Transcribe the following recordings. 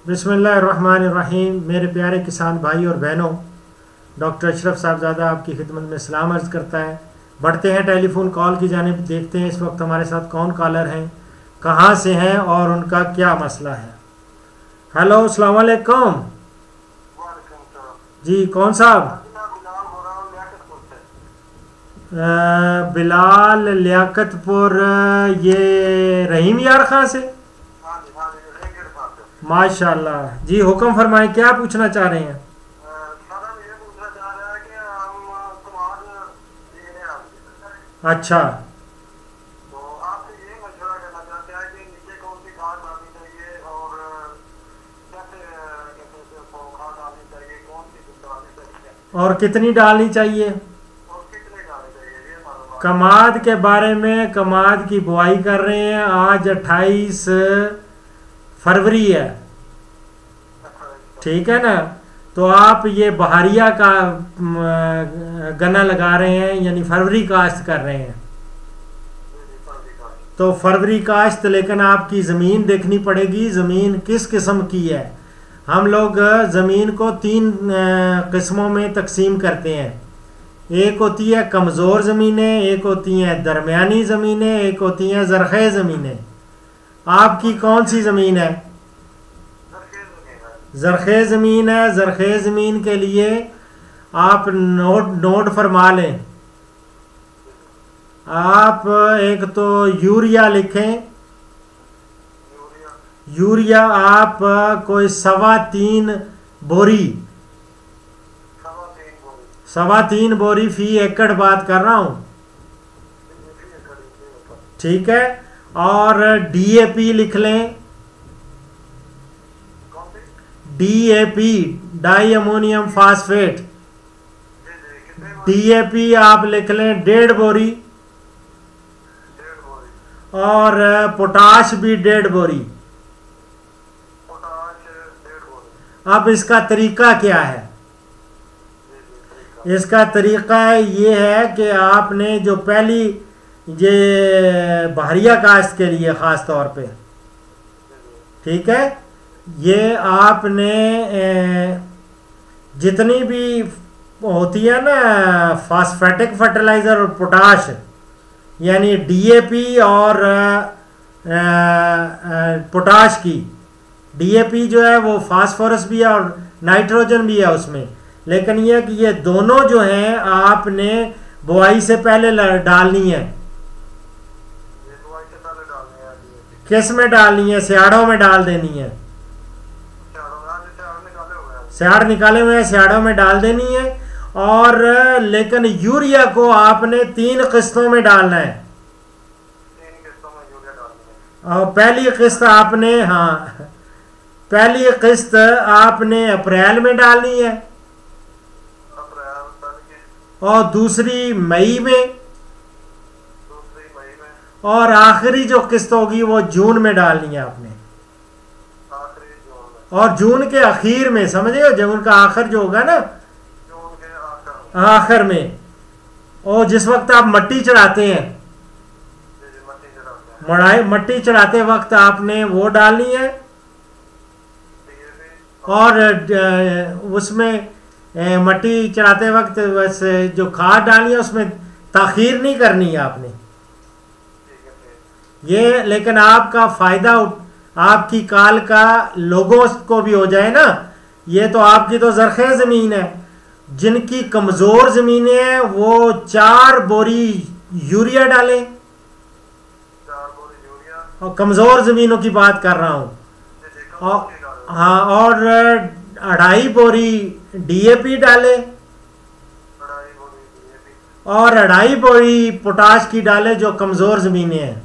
बिस्मिल्लाहिर्रहमानिर्रहीम। मेरे प्यारे किसान भाई और बहनों, डॉक्टर अशरफ साहबजादा आपकी खिदमत में सलाम अर्ज़ करता है। बढ़ते हैं टेलीफोन कॉल की जानिब, देखते हैं इस वक्त हमारे साथ कौन कॉलर हैं, कहाँ से हैं और उनका क्या मसला है। हेलो, अस्सलाम वालेकुम जी। कौन साहब? बिलाल लियाकतपुर, ये रहीम यार खां से। माशाल्लाह जी, हुक्म फरमाएं, क्या पूछना चाह रहे हैं? अच्छा, और कितनी डालनी चाहिए? कमाद के बारे में, कमाद की बुआई कर रहे हैं। आज 28 फरवरी है, ठीक है ना? तो आप ये बहारिया का गन्ना लगा रहे हैं, यानी फरवरी काश्त कर रहे हैं। तो फरवरी काश्त, लेकिन आपकी ज़मीन देखनी पड़ेगी, ज़मीन किस किस्म की है। हम लोग ज़मीन को 3 किस्मों में तकसीम करते हैं। एक होती है कमज़ोर ज़मीनें, एक होती हैं दरमियानी ज़मीनें, एक होती हैं ज़रख़े ज़मीनें। आपकी कौन सी ज़मीन है? ज़रख़े ज़मीन है। ज़रख़े ज़मीन के लिए आप नोट फरमा लें। आप एक तो यूरिया लिखें। यूरिया आप कोई 3.25 बोरी, 3.25 बोरी फी एकड़ बात कर रहा हूँ, ठीक है। और डीएपी लिख लें। DAP, di ammonium phosphate, DAP आप लिख लें 1.5 बोरी। और पोटाश भी 1.5 बोरी। अब इसका तरीका क्या है? इसका तरीका ये है कि आपने जो पहली ये बहरिया काश्त के लिए ख़ास तौर पे, ठीक है, ये आपने जितनी भी होती है ना फास्फेटिक फर्टिलाइज़र और पोटाश, यानी डीएपी और पोटाश की, डीएपी जो है वो फास्फोरस भी है और नाइट्रोजन भी है उसमें, लेकिन ये कि ये दोनों जो हैं आपने बुआई से पहले डालनी है। किस में डालनी है? सियाड़ों में डाल देनी है। सियाड़ निकाले हुए हैं, सियाड़ों में डाल देनी है। और लेकिन यूरिया को आपने 3 किस्तों में डालना है। और पहली किस्त आपने, हाँ, पहली किस्त आपने अप्रैल में डालनी है और दूसरी मई में, और आखिरी जो किस्त होगी वो जून में डालनी है आपने। और जून के आखिर में, समझे, जून का आखिर जो होगा ना, आखिर में, और जिस वक्त आप मट्टी चढ़ाते हैं, मट्टी चढ़ाते वक्त आपने वो डालनी है। और उसमें मट्टी चढ़ाते वक्त बस जो खाद डालनी है उसमें ताखीर नहीं करनी है आपने ये। लेकिन आपका फ़ायदा आपकी काल का लोगों को भी हो जाए ना। ये तो आपकी तो ज़रख़े ज़मीन है। जिनकी कमज़ोर ज़मीनें हैं वो 4 बोरी यूरिया डालें। और कमज़ोर ज़मीनों की बात कर रहा हूँ। और हाँ, और 2.5 बोरी डीएपी डाले और 2.5 बोरी पोटाश की डाले, जो कमज़ोर ज़मीनें हैं।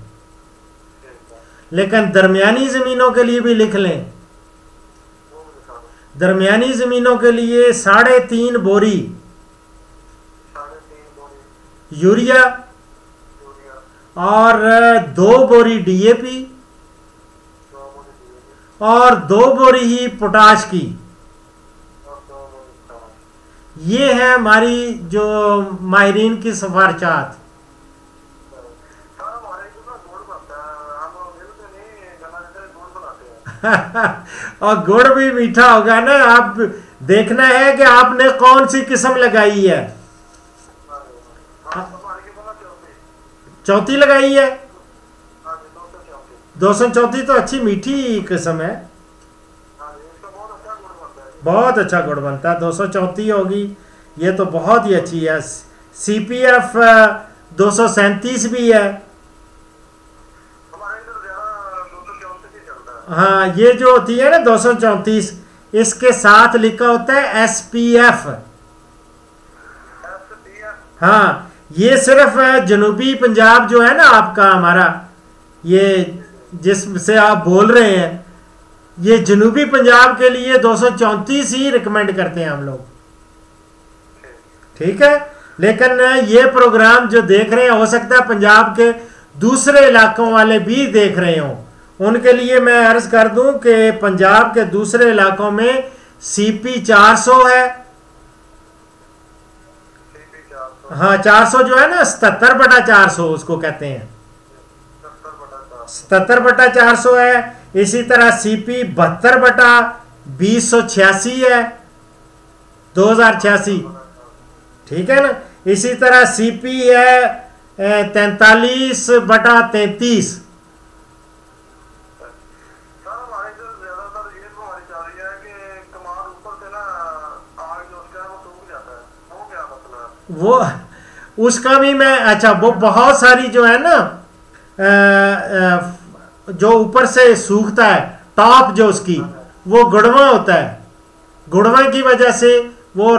लेकिन दरमियानी ज़मीनों के लिए भी लिख लें। दरमियानी ज़मीनों के लिए 3.5 बोरी यूरिया और 2 बोरी डीएपी और 2 बोरी ही पोटाश की। ये है हमारी जो माहिरीन की सिफारिशात। और गुड़ भी मीठा होगा ना। आप देखना है कि आपने कौन सी किस्म लगाई है। चौथी लगाई है। 234 तो अच्छी मीठी किस्म है, बहुत अच्छा गुड़ बनता है। 234 होगी, ये तो बहुत ही अच्छी है। CPF 237 भी है। हाँ, ये जो होती है ना 234, इसके साथ लिखा होता है SPF। हाँ, ये सिर्फ जनूबी पंजाब जो है ना आपका, हमारा ये जिससे आप बोल रहे हैं, ये जनूबी पंजाब के लिए 234 ही रिकमेंड करते हैं हम लोग, ठीक है। लेकिन ये प्रोग्राम जो देख रहे हैं, हो सकता है पंजाब के दूसरे इलाकों वाले भी देख रहे हों, उनके लिए मैं अर्ज कर दूं कि पंजाब के दूसरे इलाकों में CP 400 है। हाँ, 400 जो है ना, 77/400 उसको कहते हैं, 77/400 है। इसी तरह CP 72/2086 है, 2086, ठीक है ना। इसी तरह CP है 43/33। वो उसका भी मैं, अच्छा, वो बहुत सारी जो है ना जो ऊपर से सूखता है, टॉप जो उसकी, वो गुड़वा होता है। गुड़वा की वजह से वो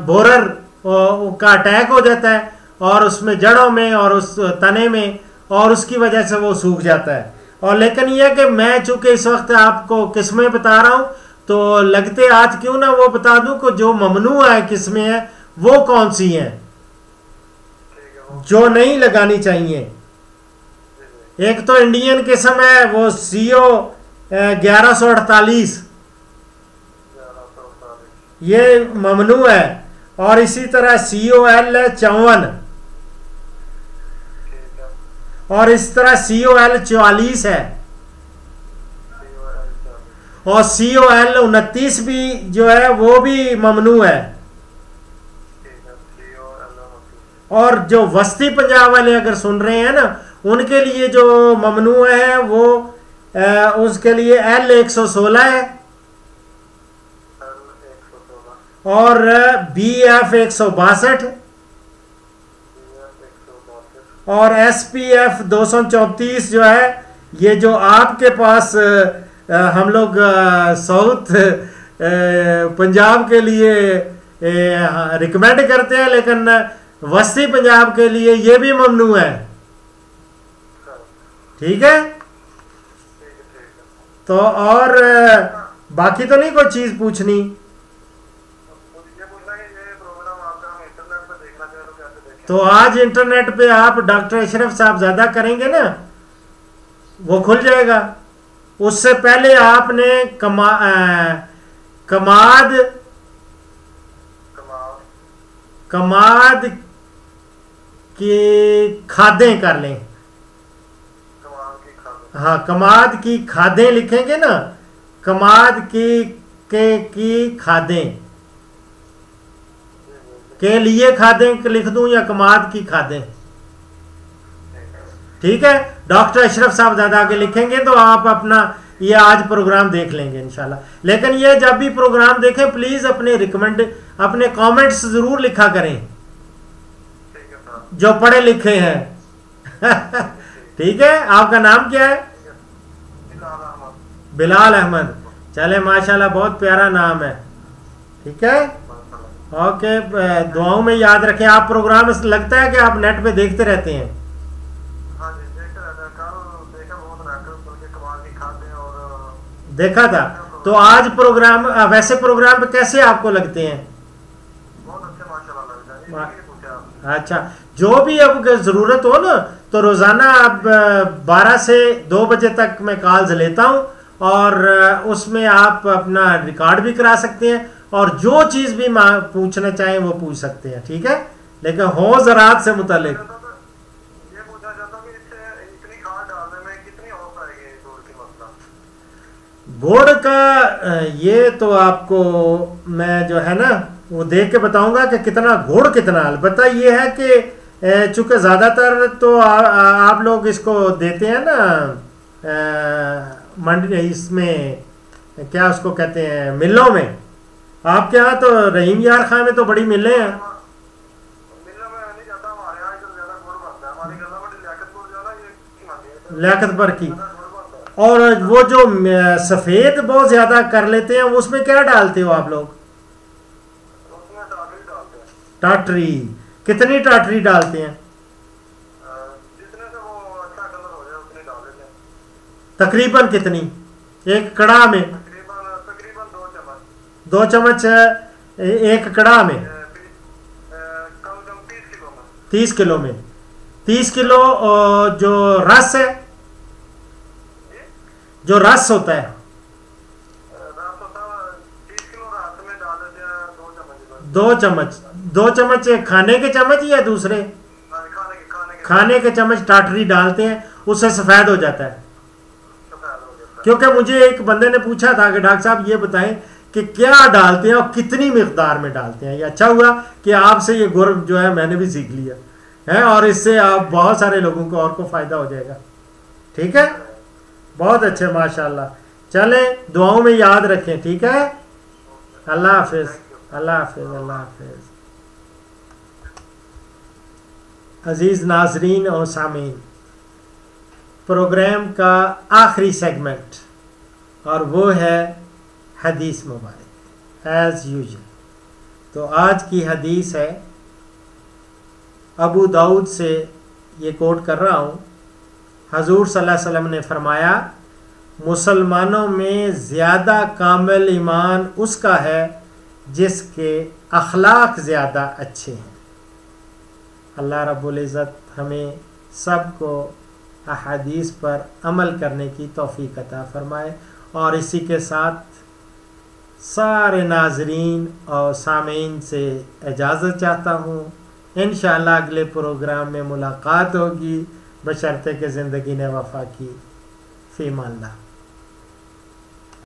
बोरर का अटैक हो जाता है, और उसमें जड़ों में और उस तने में, और उसकी वजह से वो सूख जाता है। और लेकिन यह कि मैं चूंकि इस वक्त आपको किस्में बता रहा हूं, तो लगते आज क्यों ना वो बता दूं कि जो ममनू है किस्में हैं वो कौन सी हैं जो नहीं लगानी चाहिए। एक तो इंडियन किस्म है वो CO 1148, ये ममनू है। और इसी तरह COL 54, और इस तरह COL 44 है, और COL 29 भी जो है वो भी ममनू है। और जो वस्ती पंजाब वाले अगर सुन रहे हैं ना, उनके लिए जो ममनू है वो उसके लिए L116 है, और BF 162, और SPF 234 जो है, ये जो आपके पास हम लोग साउथ पंजाब के लिए रिकमेंड करते हैं, लेकिन वस्ती पंजाब के लिए ये भी ममनू है, ठीक है। तो और बाकी तो नहीं कोई चीज पूछनी। तो आज इंटरनेट पे आप डॉक्टर अशरफ साहबजादा करेंगे ना, वो खुल जाएगा। उससे पहले आपने कमाद की खादें कर लें। हाँ, कमाद की खादें लिखेंगे ना, कमाद की खादें के लिए खादें लिख दूं या कमाद की खादें, ठीक है। डॉक्टर अशरफ साहबजादा के लिखेंगे तो आप अपना ये आज प्रोग्राम देख लेंगे इंशाल्लाह। लेकिन ये जब भी प्रोग्राम देखें प्लीज अपने कमेंट्स जरूर लिखा करें, जो पढ़े लिखे हैं। ठीक है। आपका नाम क्या है? बिलाल अहमद। चले, माशाल्लाह, बहुत प्यारा नाम है, ठीक है। ओके, दुआओं में याद रखें। आप प्रोग्राम लगता है कि आप नेट पे देखते रहते हैं? देखा था। तो आज प्रोग्राम, वैसे प्रोग्राम कैसे आपको लगते हैं? बहुत अच्छे माशाल्लाह लगता है। अच्छा, जो भी अब जरूरत हो ना, तो रोजाना अब 12 से 2 बजे तक मैं कॉल्स लेता हूं, और उसमें आप अपना रिकॉर्ड भी करा सकते हैं, और जो चीज भी पूछना चाहें वो पूछ सकते हैं, ठीक है। लेकिन हो ज़रात से मुतालिक ये पूछना चाहता हूं कि इतनी खाद डालने में कितनी औसत आएगी दूर की मसला? गुड़ का ये तो आपको मैं जो है ना वो देख के बताऊंगा कि कितना गुड़ कितना। अलबत्ता ये है कि चूंकि ज़्यादातर तो आप लोग इसको देते हैं ना मंडी इसमें क्या उसको कहते हैं मिलों में। आपके यहाँ तो रहीम यार खां में तो बड़ी मिलें हैं। मिलने में नहीं जाता, हमारे यहाँ इधर ज्यादा गुड़ बनता है। हमारी गला में लियाकतपुर जो है ना, ये की मानी है, लियाकत पर की। ज्यादा गुड़ बनता है। और वो जो सफ़ेद बहुत ज़्यादा कर लेते हैं उसमें क्या डालते हो आप लोग? उसमें टाटरी डालते हैं। टाटरी कितनी टाटरी डालते हैं? जितने से वो अच्छा कलर हो जाए उतनी डाल देते हैं। तकरीबन कितनी? एक कड़ा में तकरीबन तकरीबन 2 चम्मच। 2 चम्मच एक कड़ा में। कम कम 30 किलो में। 30 किलो में 30 किलो जो रस है, जो रस होता है, रात होता 30 किलो रात में डाल देते हैं 2 चम्मच। 2 चम्मच 2 चम्मच खाने के चम्मच या दूसरे खाने के चम्मच टाटरी डालते हैं, उससे सफ़ेद हो जाता है। क्योंकि मुझे एक बंदे ने पूछा था कि डॉक्टर साहब ये बताएं कि क्या डालते हैं और कितनी मिकदार में डालते हैं। ये अच्छा हुआ कि आपसे ये गुर जो है मैंने भी सीख लिया है, और इससे आप बहुत सारे लोगों को और को फ़ायदा हो जाएगा। ठीक है, बहुत अच्छे, माशाल्लाह। चलें, दुआओं में याद रखें। ठीक है, अल्लाह हाफिज़, अल्लाह हाफिज़, अल्लाह हाफिज़। अजीज़ नाजरीन और सामीन, प्रोग्राम का आखिरी सेगमेंट, और वो है हदीस मुबारक एज़ यूजुअल। तो आज की हदीस है अबू दाऊद से, ये कोट कर रहा हूँ। हजूर सल्लल्लाहु अलैहि वसल्लम ने फरमाया, मुसलमानों में ज़्यादा कामिल ईमान उसका है जिसके अखलाक ज़्यादा अच्छे हैं। अल्लाह रब्बुल इज़्ज़त हमें सबको अहादीस पर अमल करने की तौफीक अता फरमाए। और इसी के साथ सारे नाजरीन और सामीन से इजाज़त चाहता हूँ। इंशाअल्लाह अगले प्रोग्राम में मुलाकात होगी, बशर्ते कि ज़िंदगी ने वफ़ा की। फ़ी अमान अल्लाह।